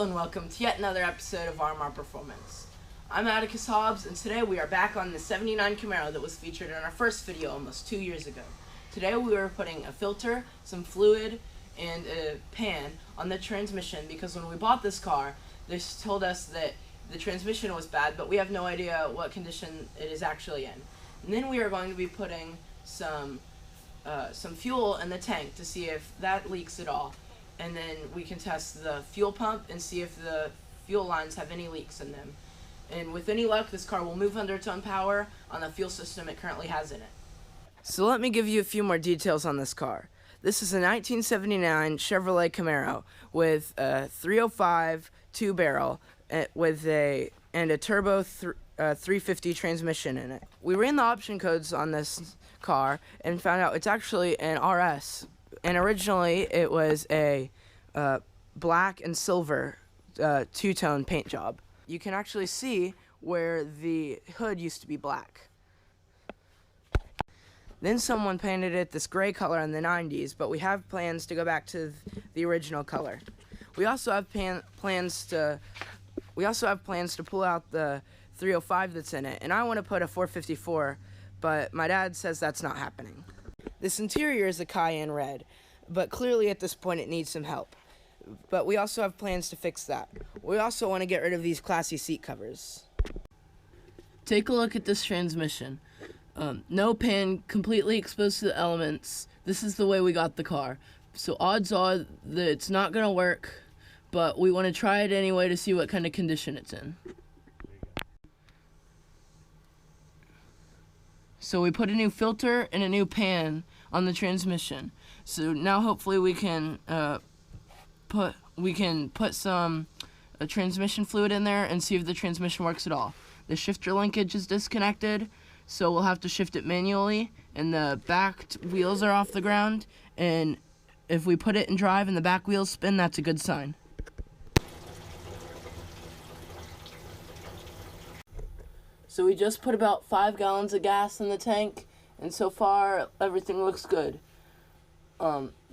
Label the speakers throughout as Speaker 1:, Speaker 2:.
Speaker 1: Hello and welcome to yet another episode of RMR Performance. I'm Atticus Hobbs, and today we are back on the 79 Camaro that was featured in our first video almost 2 years ago. Today we are putting a filter, some fluid, and a pan on the transmission because when we bought this car, they told us that the transmission was bad, but we have no idea what condition it is actually in. And then we are going to be putting some fuel in the tank to see if that leaks at all. And then we can test the fuel pump and see if the fuel lines have any leaks in them. And with any luck, this car will move under its own power on the fuel system it currently has in it. So let me give you a few more details on this car. This is a 1979 Chevrolet Camaro with a 305 two-barrel with a turbo 350 transmission in it. We ran the option codes on this car and found out it's actually an RS. And originally it was a black and silver two-tone paint job. You can actually see where the hood used to be black. Then someone painted it this gray color in the 90s, but we have plans to go back to the original color. We also have plans to pull out the 305 that's in it, and I want to put a 454, but my dad says that's not happening. This interior is a cayenne red, but clearly at this point it needs some help. But we also have plans to fix that. We also want to get rid of these classy seat covers. Take a look at this transmission. No pan, completely exposed to the elements. This is the way we got the car. So odds are that it's not going to work, but we want to try it anyway to see what kind of condition it's in. So we put a new filter and a new pan on the transmission. So now hopefully we can put some transmission fluid in there and see if the transmission works at all. The shifter linkage is disconnected, so we'll have to shift it manually, and the back wheels are off the ground, and if we put it in drive and the back wheels spin, that's a good sign. So we just put about 5 gallons of gas in the tank, and so far everything looks good.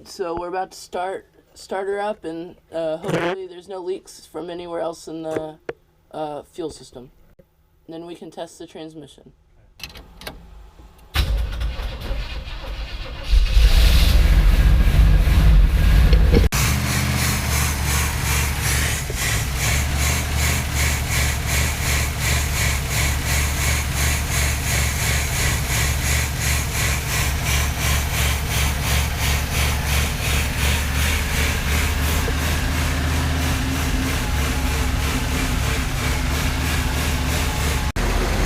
Speaker 1: So we're about to start her up, and hopefully there's no leaks from anywhere else in the fuel system. And then we can test the transmission.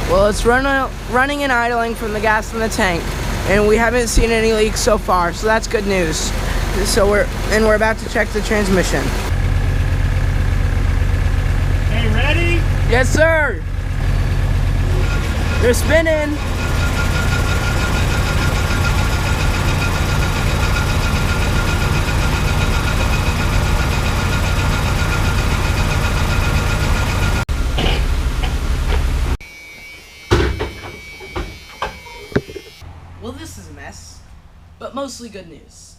Speaker 1: Well, it's running and idling from the gas in the tank, and we haven't seen any leaks so far, so that's good news. So we're about to check the transmission.
Speaker 2: Okay, ready?
Speaker 1: Yes, sir. They're spinning. Well, this is a mess, but mostly good news.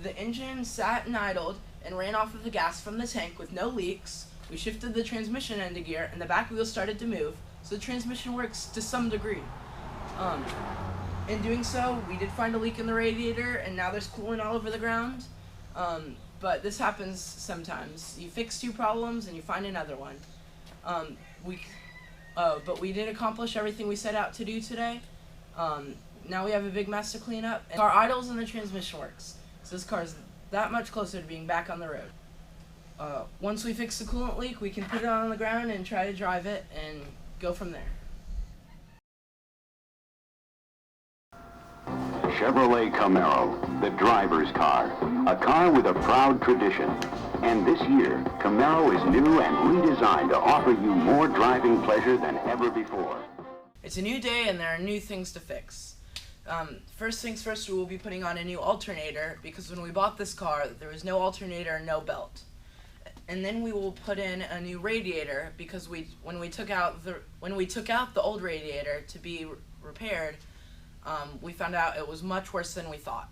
Speaker 1: The engine sat and idled and ran off of the gas from the tank with no leaks. We shifted the transmission into gear, and the back wheels started to move, so the transmission works to some degree. In doing so, we did find a leak in the radiator, and now there's coolant all over the ground. But this happens sometimes. You fix 2 problems, and you find another one. But we did accomplish everything we set out to do today. Now we have a big mess to clean up. And our idles and the transmission works. So this car is that much closer to being back on the road. Once we fix the coolant leak, we can put it on the ground and try to drive it and go from there.
Speaker 3: Chevrolet Camaro, the driver's car. A car with a proud tradition. And this year, Camaro is new and redesigned to offer you more driving pleasure than ever before.
Speaker 1: It's a new day and there are new things to fix. First things first, we will be putting on a new alternator because when we bought this car, there was no alternator and no belt. And then we will put in a new radiator because when we took out the old radiator to be repaired, we found out it was much worse than we thought.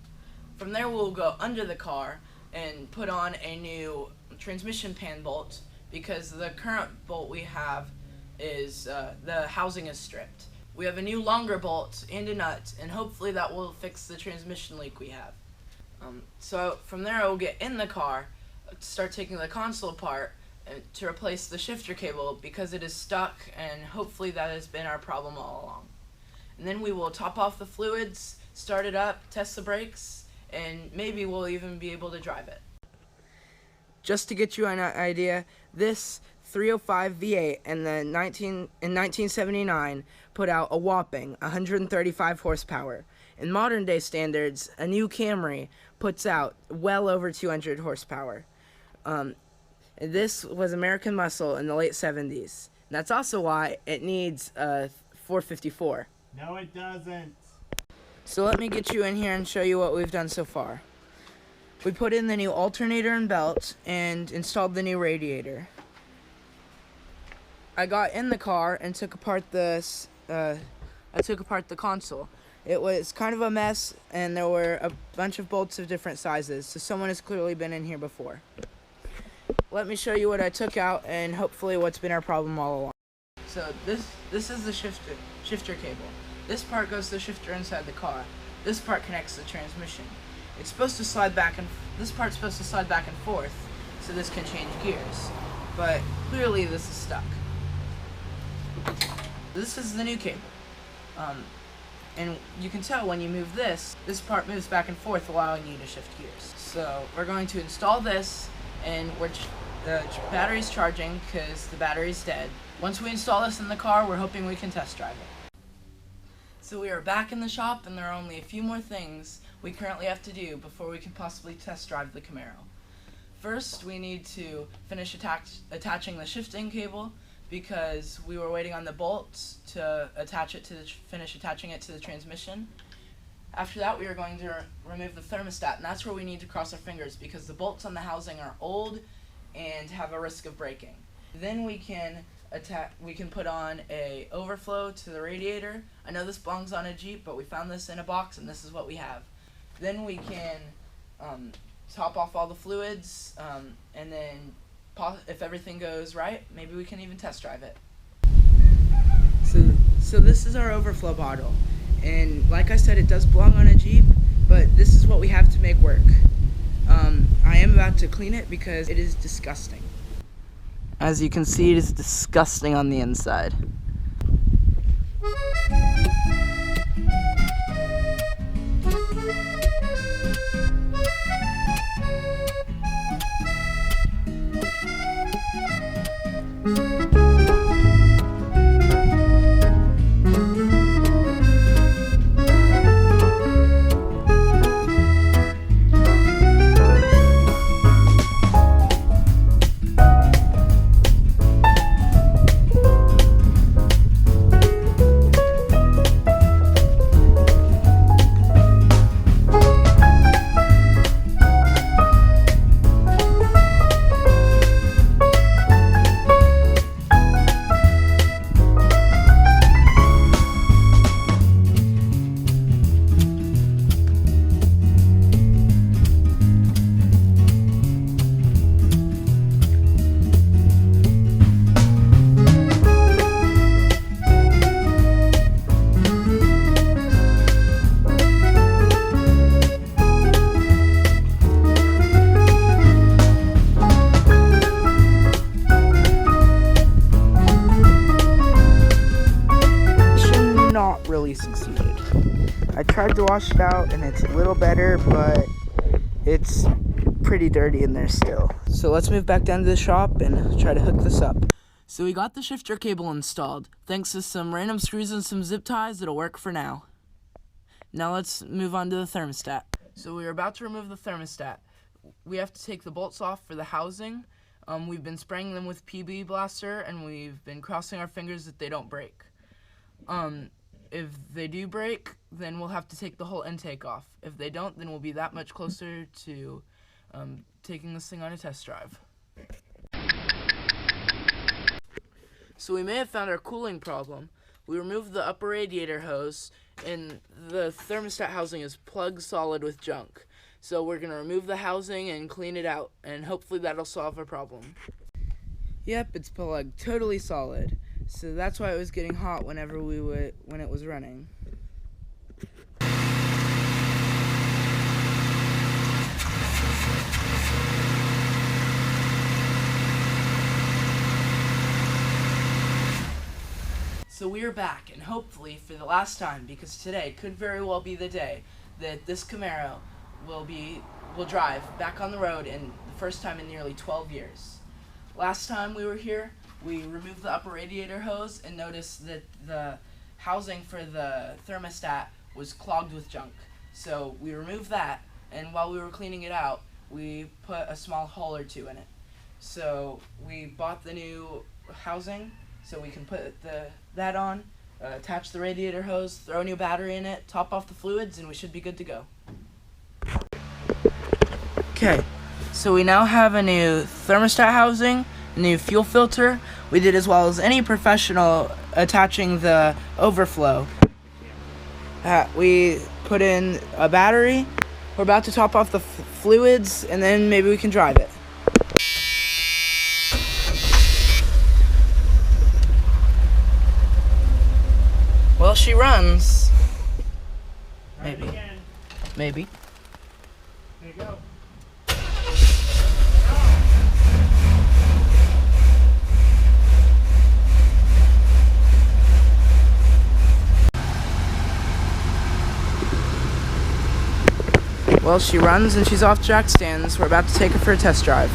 Speaker 1: From there, we'll go under the car and put on a new transmission pan bolt because the current bolt we have is the housing is stripped. We have a new longer bolt and a nut, and hopefully that will fix the transmission leak we have. So from there we'll get in the car, start taking the console apart to replace the shifter cable because it is stuck, and hopefully that has been our problem all along. And then we will top off the fluids, start it up, test the brakes, and maybe we'll even be able to drive it. Just to get you an idea, this 305 V8 in 1979 put out a whopping 135 horsepower. In modern day standards, a new Camry puts out well over 200 horsepower. This was American muscle in the late 70s. And that's also why it needs a 454.
Speaker 2: No, it doesn't.
Speaker 1: So let me get you in here and show you what we've done so far. We put in the new alternator and belt and installed the new radiator. I got in the car and took apart the console. It was kind of a mess, and there were a bunch of bolts of different sizes, so someone has clearly been in here before. Let me show you what I took out and hopefully what's been our problem all along. So this is the shifter cable. This part goes to the shifter inside the car. This part connects to the transmission. It's supposed to slide back and this part's supposed to slide back and forth, so this can change gears. But clearly this is stuck. This is the new cable. And you can tell when you move this part moves back and forth, allowing you to shift gears. So we're going to install this, and the battery's charging because the battery's dead. Once we install this in the car, we're hoping we can test drive it. So we are back in the shop, and there are only a few more things we currently have to do before we can possibly test drive the Camaro. First, we need to finish attaching the shifting cable, because we were waiting on the bolts to finish attaching it to the transmission. After that, we are going to remove the thermostat, and that's where we need to cross our fingers because the bolts on the housing are old and have a risk of breaking. Then we can put on a overflow to the radiator. I know this belongs on a Jeep, but we found this in a box, and this is what we have. Then we can top off all the fluids, and then if everything goes right, maybe we can even test drive it. So this is our overflow bottle, and like I said, it does belong on a Jeep, but this is what we have to make work. I am about to clean it because it is disgusting. As you can see, it is disgusting on the inside. Succeeded. I tried to wash it out and it's a little better, but it's pretty dirty in there still. So let's move back down to the shop and try to hook this up. So we got the shifter cable installed. Thanks to some random screws and some zip ties, it'll work for now. Now let's move on to the thermostat. So we are about to remove the thermostat. We have to take the bolts off for the housing. We've been spraying them with PB Blaster, and we've been crossing our fingers that they don't break. If they do break, then we'll have to take the whole intake off. If they don't, then we'll be that much closer to taking this thing on a test drive. So we may have found our cooling problem. We removed the upper radiator hose, and the thermostat housing is plug solid with junk. So we're going to remove the housing and clean it out, and hopefully that'll solve our problem. Yep, it's plugged totally solid. So that's why it was getting hot when it was running. So we are back, and hopefully for the last time, because today could very well be the day that this Camaro will drive back on the road, and the first time in nearly 12 years. Last time we were here, we removed the upper radiator hose and noticed that the housing for the thermostat was clogged with junk. So we removed that, and while we were cleaning it out, we put a small hole or two in it. So we bought the new housing so we can put that on, attach the radiator hose, throw a new battery in it, top off the fluids, and we should be good to go. Okay, so we now have a new thermostat housing, a new fuel filter. We did as well as any professional attaching the overflow. We put in a battery. We're about to top off the fluids, and then maybe we can drive it. Well, she runs. Maybe. Maybe.
Speaker 2: There you go.
Speaker 1: Well, she runs and she's off jack stands. We're about to take her for a test drive.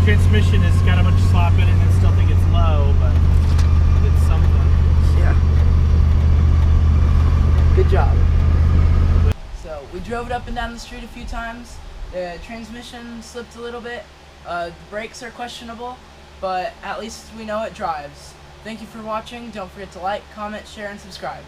Speaker 2: Transmission has got a bunch of slop in it and I still think it's low, but it's something.
Speaker 1: Yeah. Good job. So we drove it up and down the street a few times. The transmission slipped a little bit. The brakes are questionable, but at least we know it drives. Thank you for watching. Don't forget to like, comment, share, and subscribe.